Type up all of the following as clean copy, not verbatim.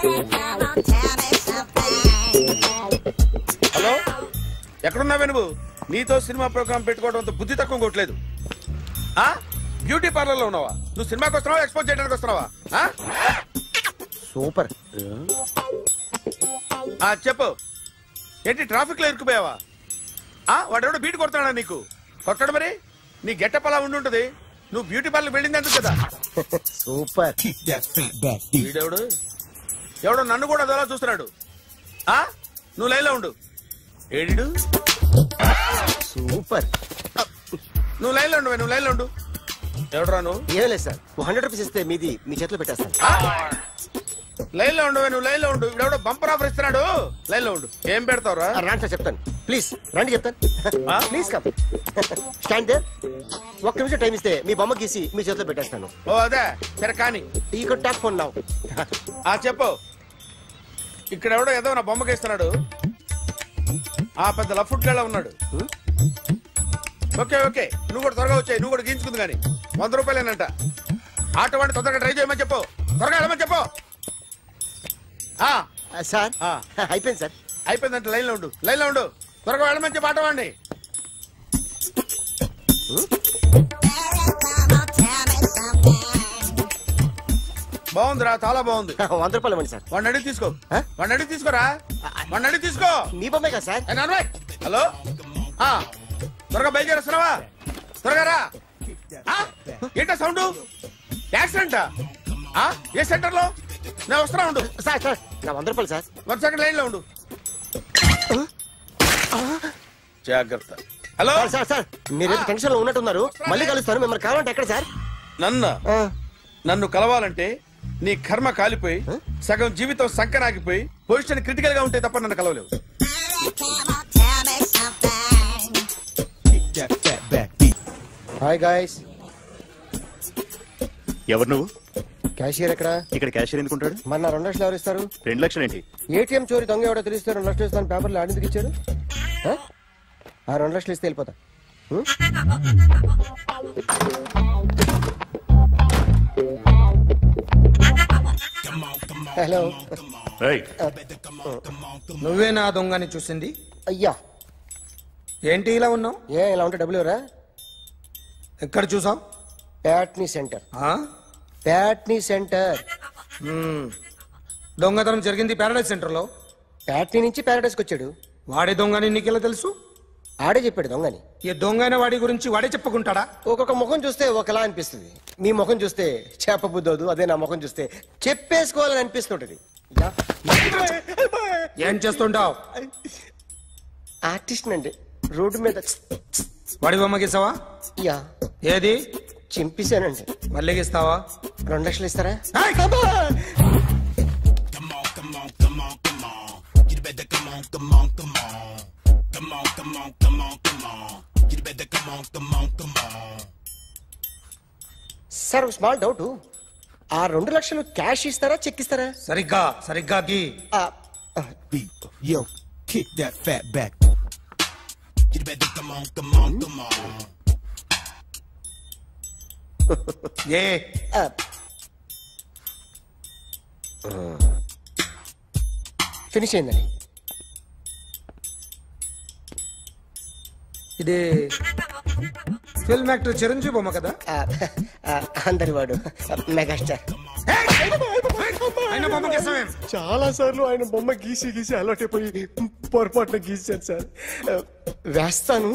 Hello, ఎక్కడున్నావే నువ్వు? నీతో cinema programme పెట్టుకోవడంతో బుద్ధి తక్కువ కొట్టలేదు. బ్యూటీ పార్లర్ లో ఉన్నావా? నువ్వు సినిమాకి వస్తున్నావా, ఎక్స్పోజ్ చేయడానికి వస్తున్నావా? సూపర్. చెప్పు, ఏంటి ట్రాఫిక్ లో ఇరుక్కుపోయావా? వాడెవడో బీట్ కొడతాడా నీకు? కొట్టడు మరి. నీ గెట్టప్ అలా ఉండుంటది. నువ్వు బ్యూటీ పార్లర్ వెళ్ళింది ఎందుకు కదా? సూపర్. వీడెవడు? ఎవడో నన్ను కూడా అదోలా చూస్తున్నాడు. నువ్వు లైన్ లో ఉండు. ఏడు సూపర్. నువ్వు లైన్ లో ఉండు, నువ్వు లైన్ లో ఉండు. ఎవడరా నువ్వు? ఏం లేదు సార్, 100 రూపీస్ ఇస్తే మీది మీ చేతిలో పెట్టేస్తాను. లైన్ లో ఉండు, నువ్వు లైన్ లో ఉండు. ఇవిడెవడో బంపర్ ఆఫర్ ఇస్తున్నాడు. లైన్ లో ఉండు. ఏం పెడతావురా? రాండి సార్, చెప్తాను. ప్లీజ్ రండి, చెప్తాను. Please come. Stand there. ఒక్క నిమిషం టైం ఇస్తే మీ బొమ్మ గీసి మీ చేతిలో పెట్టేస్తాను. ఓ అదే సరే కానీ. ఈ కుడ్ టాక్ ఫోన్ నౌ. చెప్పు. ఇక్కడ ఎవడో ఏదో నా బొమ్మకి ఇస్తున్నాడు. పెద్ద లఫుట్ గేళ ఉన్నాడు. ఓకే ఓకే, నువ్వు కూడా త్వరగా వచ్చాయి. నువ్వు కూడా గీంచుకుంది కానీ 100 రూపాయలేనంట. ఆటో వాడిని తొందరగా ట్రై చేయమని చెప్పు. త్వరగా వెళ్ళమని చెప్పు. సార్ అయిపోయింది సార్. అయిపోయిందంటే లైన్ లో ఉండు, లైన్ లో ఉండు. త్వరగా వెళ్ళమని చెప్పు ఆటో వాడిని. బాగుందిరా, చాలా బాగుంది. 100 రూపాయలు ఇవ్వండి సార్. వాడిని అడిగి తీసుకో. వాడిని అడిగి తీసుకోరా. వాడిని అడిగి తీసుకో. మీ బొమ్మే కదా సార్. హలో, త్వరగా బయలుదేరేస్తున్నావా? త్వరగా రా. ఏంటా సౌండ్? యాక్సిడెంటా? ఏ సెంటర్ లో? నేను వస్తున్నా ఉండు. సార్ సార్ నా 100 రూపాయలు సార్. 1 సెకండ్ లైన్ లో ఉండు. జాగ్రత్త. హలో సార్ సార్, మీరు టెన్షన్ లో ఉన్నట్టున్నారు. మళ్ళీ కలుస్తాను. మిమ్మల్ని కావాలంటే ఎక్కడ సార్? నన్ను కలవాలంటే నీ కర్మ కాలిపోయి సగం జీవితం సంకనాగిపోయి పొజిషన్ క్రిటికల్ గా ఉంటే తప్ప నన్ను కలవలేవు. Hi guys. ఎవరు నువ్వు? క్యాషియర్ ఎక్కడ? ఇక్కడ క్యాషియర్ ఎందుకుంటాడు? మన 2 లక్షలు ఎవరు ఇస్తారు? 2 లక్షలు ఏంటి? ఏటీఎం చోరీ దొంగ ఎవడో తెలిస్తే 2 లక్షలు ఇస్తాను పేపర్లు ఆడిందుకు ఇచ్చాడు. 2 లక్షలు ఇస్తే వెళ్ళిపోతా. హలో. నువ్వే నా దొంగని చూసింది? అయ్యా ఏంటి ఇలా ఉన్నావు? ఇలా ఉంటే డబ్బులు ఎవరా? ఎక్కడ చూసావు? ప్యాట్నీ సెంటర్. ప్యాట్నీ సెంటర్. దొంగతనం జరిగింది ప్యారడైజ్ సెంటర్ లో. ప్యాట్నీ నుంచి ప్యారడైజ్కి వచ్చాడు. వాడే దొంగని నీకెలా తెలుసు? ఆడే చెప్పాడు దొంగని. ఈ దొంగైన వాడి గురించి వాడే చెప్పుకుంటాడా? ఒక్కొక్క ముఖం చూస్తే ఒకలా అనిపిస్తుంది. మీ ముఖం చూస్తే చెప్పబుద్దోదు. అదే నా ముఖం చూస్తే చెప్పేసుకోవాలని అనిపిస్తుంటది. ఏం చేస్తుంటావు? ఆర్టిస్ట్ అండి. రోడ్డు మీద వాడి బొమ్మ గీసావా? యా. ఏది? చింపేశానండి. మళ్ళీ గీస్తావా? 2 లక్షలు ఇస్తారా? Sir small doubt. 2 లక్షలు క్యాష్ ఇస్తారా చెక్ ఇస్తారా? సరిగ్గా గీ. Yo, kick that fat back. You better come on. Finish అయిందండి. ఇది ఫిల్మ్ యాక్టర్ చిరంజీవి బొమ్మ కదా? అందరి వాడు మెగాస్టార్. చాలా సార్లు ఆయన బొమ్మ గీసి అలవాటైపోయి పొరపాటున గీసాను సార్. వేస్తాను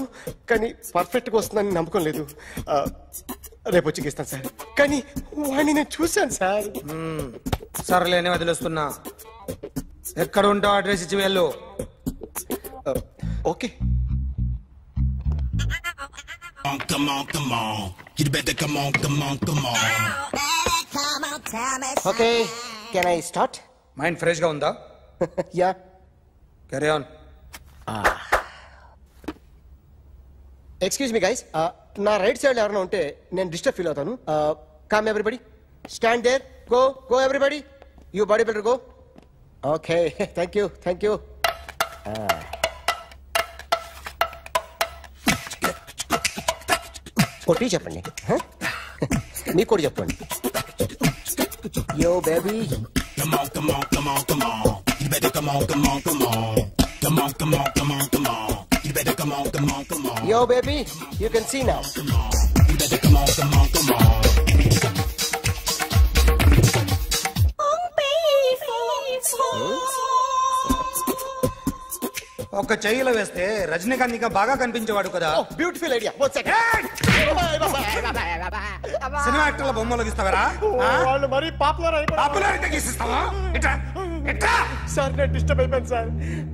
కానీ పర్ఫెక్ట్ గా వస్తుందని నమ్మకం లేదు. రేపు వచ్చి గీస్తాను సార్. కానీ వాడిని నేను చూశాను సార్. సర్లేని వదిలేస్తున్నా. ఎక్కడ ఉంటావు అడ్రస్ ఇచ్చి వెళ్ళు. Okay. Come on. You better come on. Okay, can I start? Mind fresh గా ఉందా? Yeah. Carry on. Excuse me guys, నా రైట్ సైడ్ ఎవరైనా ఉంటే నేను డిస్టర్బ్ ఫీల్ అవుతాను. Come everybody, stand there. Go everybody. You body builder go. Okay, thank you. కొట్టి చెప్పండి. మీకు కూడా చెప్పండి. Yo baby Come on, come on, come on, come on. You better come on, come on, come on. Come on, come on, come on, come on. You better come on, come on, come on. Yo, baby, you can see now. Come on. You better come on, come on, come on. ఒక చెయ్యిలో వేస్తే రజనీకాంత్ ఇంకా బాగా కనిపించేవాడు కదా. Beautiful idea. Cinema యాక్టర్ల బొమ్మలు గీస్తావరా? వాళ్ళు మరీ popularity గీసిస్తావా? Sir నేను disturb అయిపోయాను సార్.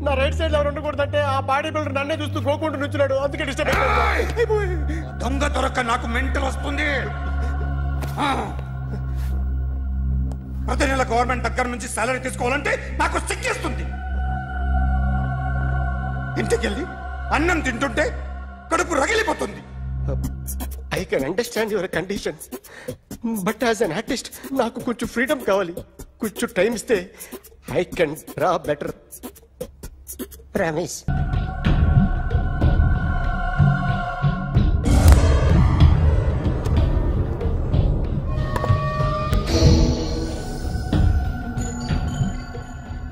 నా రైట్ సైడ్ ఎవరు ఉండకూడదంటే ఆ బాడీ బిల్డర్ నన్నే చూస్తూ గోకుంటూ నుంచున్నాడు, అందుకే డిస్టర్బ్ అయిపోయాను. దొంగ దొరక్క నాకు మెంటల్ వస్తుంది. ప్రతి నెల గవర్నమెంట్ దగ్గర నుంచి సాలరీ తీసుకోవాలంటే నాకు సిగ్గేస్తుంది. ఇంటికెళ్ళి అన్నం తింటుంటే కడుపు రగిలిపోతుంది. I can understand your conditions, but as an artist నాకు కొంచెం ఫ్రీడమ్ కావాలి. కొంచెం టైం ఇస్తే I can draw better. Promise.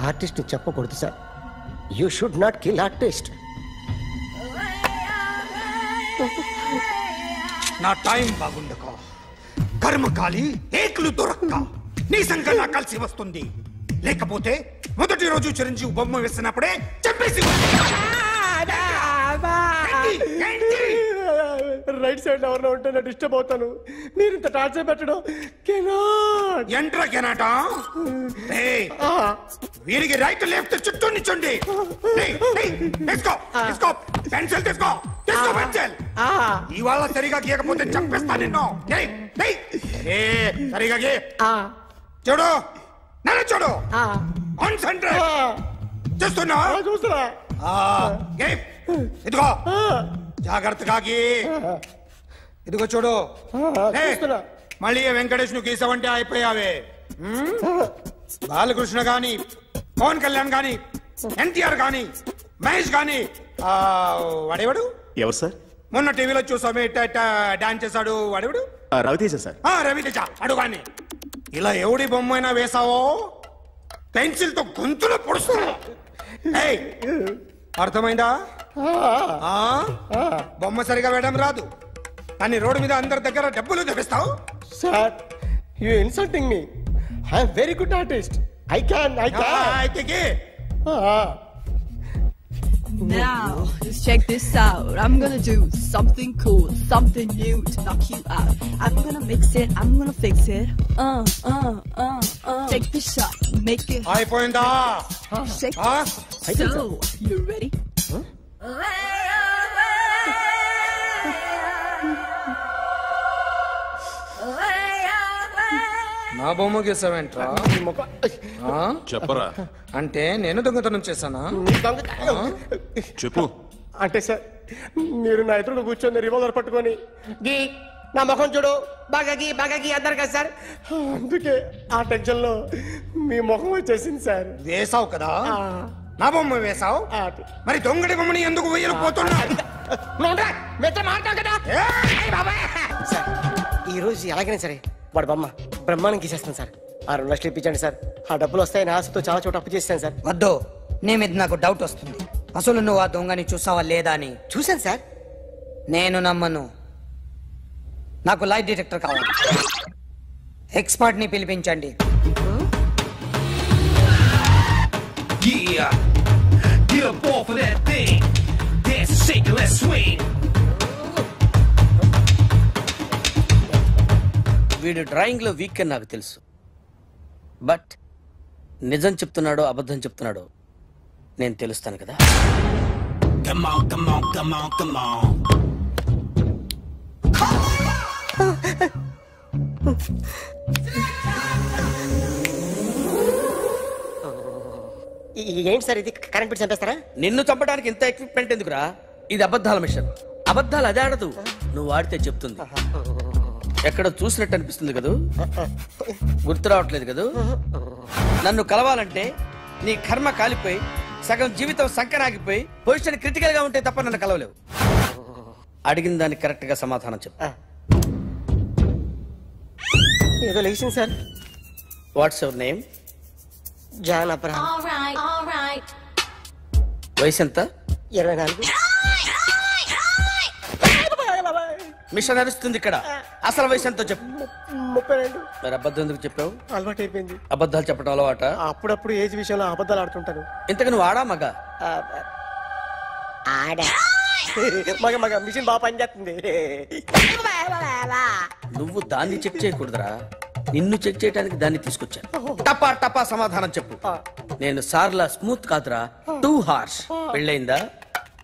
Artist చెప్పకూడదు sir. You should not kill artist. నా టైం బాగుండక కర్మకాలి ఏకులు దొరక్క నీ సంఖ్య నాకు కలిసి వస్తుంది. లేకపోతే మొదటి రోజు చిరంజీవి బొమ్మ వేసినప్పుడే చెప్పేసి రైట్ సైడ్ ఎవరిలో ఉంటే నేను డిస్టర్బ్ అవుతాను. మీరు ఇంత టార్చర్ పెట్టడం ఎంట్రా కెనాట. వీరికి రైట్ లెఫ్ట్ చుట్టూ నిచ్చండి. పెన్సిల్ తీసుకో, పెన్సిల్. ఇవాళ సరిగా గీయకపోతే చంపేస్తా నిన్ను. సరిగా గీ. చూడు, నన్ను చూడు. కాన్సంట్రేట్ చేస్తున్నా. చూస్తున్నా. ఇదిగో జాగ్రత్తగా గీ. ఇదిగో చూడు. మళ్ళీ వెంకటేష్ ను గీసావంటే అయిపోయావే. బాలకృష్ణ గాని, పవన్ కళ్యాణ్ గాని, ఎన్టీఆర్ గాని, మహేష్ గాని, వాడేవాడు ఎవరు సార్? మొన్న టీవీలో చూసామే డాన్స్ చేశాడు వాడేవాడు? రవితేజ సార్. రవితేజ అడుగాని. ఇలా ఎవడి బొమ్మ అయినా వేసావో పెన్సిల్ తో గొంతులో పొడుస్తున్నా. అర్థమైందా? బొమ్మ సరిగా వేయడం రాదు కానీ రోడ్డు మీద అందరి దగ్గర డబ్బులు తెప్పిస్తావు. Sir you insulting me. I am very good artist. I can. Now, let's check this out. I'm gonna do something cool, something new to knock you out. I'm gonna mix it, I'm gonna fix it. Take the shot, make it. అయిపోయిందా? Shake it. So, you ready? నా బొమ్మ గీసావేంట్రా? చెప్పరా. అంటే నేను దొంగతనం చేశానా? చెప్పు. అంటే సార్ మీరు నా ఎదురు కూర్చొని రివాల్వర్ పట్టుకొని గీ నా ముఖం చూడు బాగా గీ అన్నారు కదా సార్. అందుకే ఆ టెన్షన్ లో మీ ముఖం వచ్చేసింది సార్. వేసావు కదా, నా బొమ్మ వేసావు. మరి దొంగడి బొమ్మని ఎందుకు వేయకపోతున్నా? సార్ ఈ రోజు ఎలాగైనా సరే వాడు బొమ్మ బ్రహ్మాండం గీసేస్తాను సార్. 6 లక్షలు ఇప్పించండి సార్. ఆ డబ్బులు వస్తాయని ఆశతో చాలా చోట అప్పు చేస్తాను సార్. వద్దు, నీ మీద నాకు డౌట్ వస్తుంది. అసలు నువ్వు ఆ దొంగని చూసావా లేదా అని. చూశాను సార్. నేను నమ్మను. నాకు లైట్ డిటెక్టర్ కావాలి. ఎక్స్పర్ట్ ని పిలిపించండి. Yeah, get up off of that thing. Dance and shake and let's swing. వీడు డ్రాయింగ్ లో వీక్ అని నాకు తెలుసు. బట్ నిజం చెప్తున్నాడో అబద్ధం చెప్తున్నాడో నేను తెలుస్తాను కదా. Come on, come on, come on, come on. ఏంటి సార్ ఇది? కరెంట్ బిల్ చంపేస్తారా? నిన్ను చంపడానికి ఇంత ఎక్విప్మెంట్ ఎందుకురా? ఇది అబద్ధాల మిషన్. అబద్ధాలు అదే ఆడదు, నువ్వు ఆడితే చెప్తుంది. ఎక్కడ చూసినట్టు అనిపిస్తుంది కదూ? గుర్తు రావట్లేదు కదూ? నన్ను కలవాలంటే నీ కర్మ కాలిపోయి సగం జీవితం సంకరాగిపోయి పొజిషన్ క్రిటికల్ గా ఉంటే తప్ప నన్ను కలవలేవు. అడిగిన దానికి కరెక్ట్ గా సమాధానం చెప్పు. ఏదో లేచింది sir. What's your name? John Abraham. వయసు ఎంత? 24. మిషన్ నడుస్తుంది ఇక్కడ. అసలు వయసు ఎంతో చెప్పు. 32. మరి అబద్ధం ఎందుకు చెప్పావు? అలవాటు అయిపోయింది. అబద్ధాలు చెప్పడం అలవాట? అప్పుడప్పుడు ఏజ్ విషయంలో అబద్ధాలు ఆడుతుంటాను. ఇంతకు నువ్వు ఆడా మగ? ఆడా. మగ మగ మిషన్ బాగా పనిచేస్తుంది. నువ్వు దాన్ని చెక్ చేయకూడదురా, నిన్ను చెక్ చేయడానికి దాన్ని తీసుకొచ్చాను. టపా టపా సమాధానం చెప్పు. నేను సార్లా స్మూత్ కాదురా, టూ హార్ష్. పెళ్ళయిందా?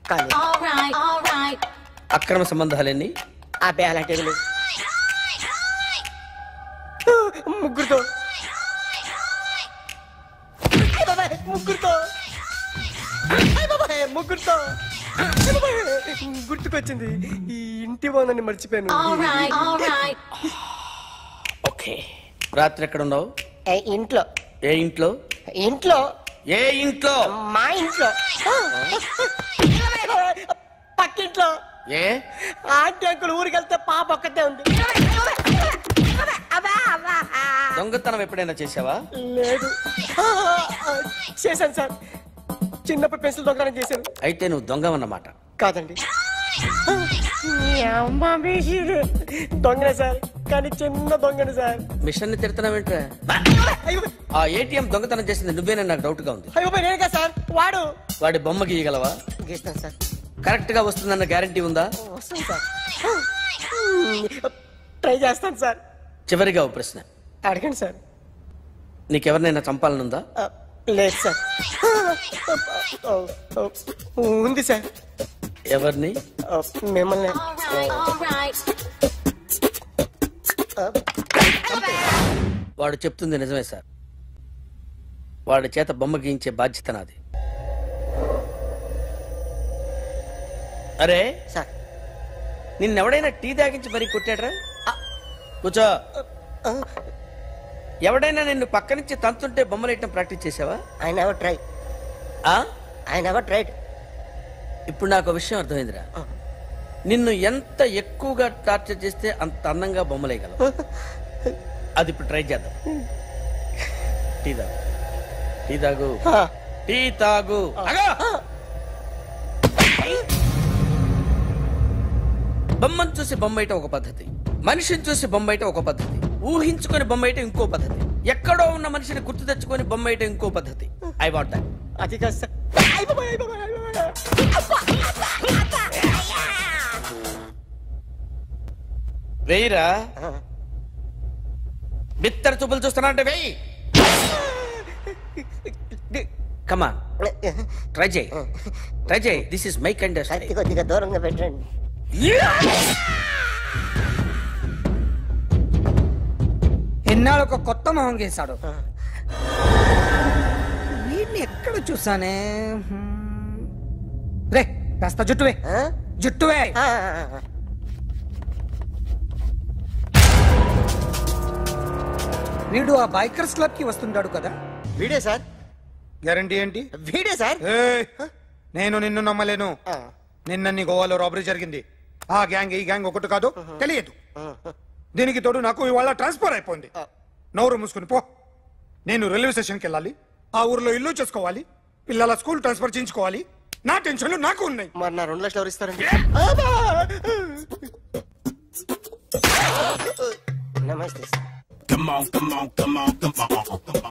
కానీ అక్రమ సంబంధాలన్నీ? అబ్బాయి అలాంటివి లేవు. ముగ్గురుతో ముగ్గురుతో గుర్తుకొచ్చింది. ఈ ఇంటి వాళ్ళని మర్చిపోయాను. ఓకే. రాత్రి ఎక్కడ ఉన్నావు? ఇంట్లో. ఏ ఇంట్లో? ఇంట్లో. ఏ ఇంట్లో? మా ఇంట్లో. పక్కింట్లో. ఏ ఆంటీ అంకుల్ ఊరికి వెళ్తే పాప ఒక్కతే ఉంది. దొంగతనం ఎప్పుడైనా చేసావా? లేదు. చేశాను సార్, చిన్నప్పుడు పెన్సిల్ దొంగతనం చేశాను. అయితే నువ్వు దొంగవన్నమాట. కాదండి, దొంగనే సార్, కానీ చిన్న దొంగని సార్. మిషన్ ని తిడుతున్నావేంట్రా? ఆ ఏటీఎం దొంగతనం చేసింది నువ్వేనని నాకు డౌట్ గా ఉంది. అయ్యో నేను కదా సార్, వాడి బొమ్మ గీయగలవా? గీస్తాను సార్. కరెక్ట్ గా వస్తుందన్న గ్యారంటీ ఉందా? వస్తాను సార్, ట్రై చేస్తాను సార్. చివరిగా ఓ ప్రశ్న అడగండి సార్. నీకెవరినైనా చంపాలనుందా? లేదు సార్. ఉంది సార్. ఎవరిని? మిమ్మల్ని. వాడు చెప్తుంది నిజమే సార్. వాడి చేత బొమ్మ గీయించే బాధ్యత నాది. అరే సార్, నిన్నెవడైనా టీ తాగించి మరీ కొట్టాడ్రా? కూర్చో. ఎవడైనా నిన్ను పక్క నుంచి తంతుంటే బొమ్మలు వేయటం ప్రాక్టీస్ చేసావా? I never try. I never tried. ఇప్పుడు నాకు విషయం అర్థమైందిరా. నిన్ను ఎంత ఎక్కువగా టార్చర్ చేస్తే అంత అందంగా బొమ్మలేయగలవు. అది ఇప్పుడు ట్రై చేద్దాం. టీ తాగు, టీ తాగు, టీ తాగు. బొమ్మను చూసి బొమ్మయటం ఒక పద్ధతి, మనిషిని చూసి బొమ్మయటం ఒక పద్ధతి, ఊహించుకొని బొమ్మయటం ఇంకో పద్ధతి, ఎక్కడో ఉన్న మనిషిని గుర్తు తెచ్చుకొని బొమ్మయటం ఇంకో పద్ధతి. I want that. అది కాదు సార్. వెయ్యిరా. బిత్తర చూపులు చూస్తున్నా అంటే వెయ్యి. కమా, ట్రై చేయి, ట్రై చేయి. This is my kind of style. కొద్దిగా దూరంగా పెట్టండి. ఎన్నాళ్ళు ఒక కొత్త మొహం గీశాడు. వీడిని ఎక్కడ చూసానే? రే కాస్త జుట్టువే, జుట్టువే. వీడు ఆ బైకర్స్ క్లబ్ కి వస్తుంటాడు కదా? వీడే సార్. గ్యారంటీ ఏంటి? వీడే సార్. నేను నిన్ను నమ్మలేను. నిన్న నీ గోవాలో రాబరీ జరిగింది. ఆ గ్యాంగ్ ఈ గ్యాంగ్ ఒకటి కాదు, తెలియదు. దీనికి తోడు నాకు ఇవాళ ట్రాన్స్ఫర్ అయిపోయింది. నోరు మూసుకుని పో. నేను రైల్వే స్టేషన్కి వెళ్ళాలి, ఆ ఊర్లో ఇల్లు చేసుకోవాలి, పిల్లల స్కూల్ ట్రాన్స్ఫర్ చేయించుకోవాలి. నా టెన్షన్లు నాకు ఉన్నాయి. మరి నా 2 లక్షలు ఎవరు ఇస్తారండి? నమస్తే sir. Come on, come on, come on, come on, come on.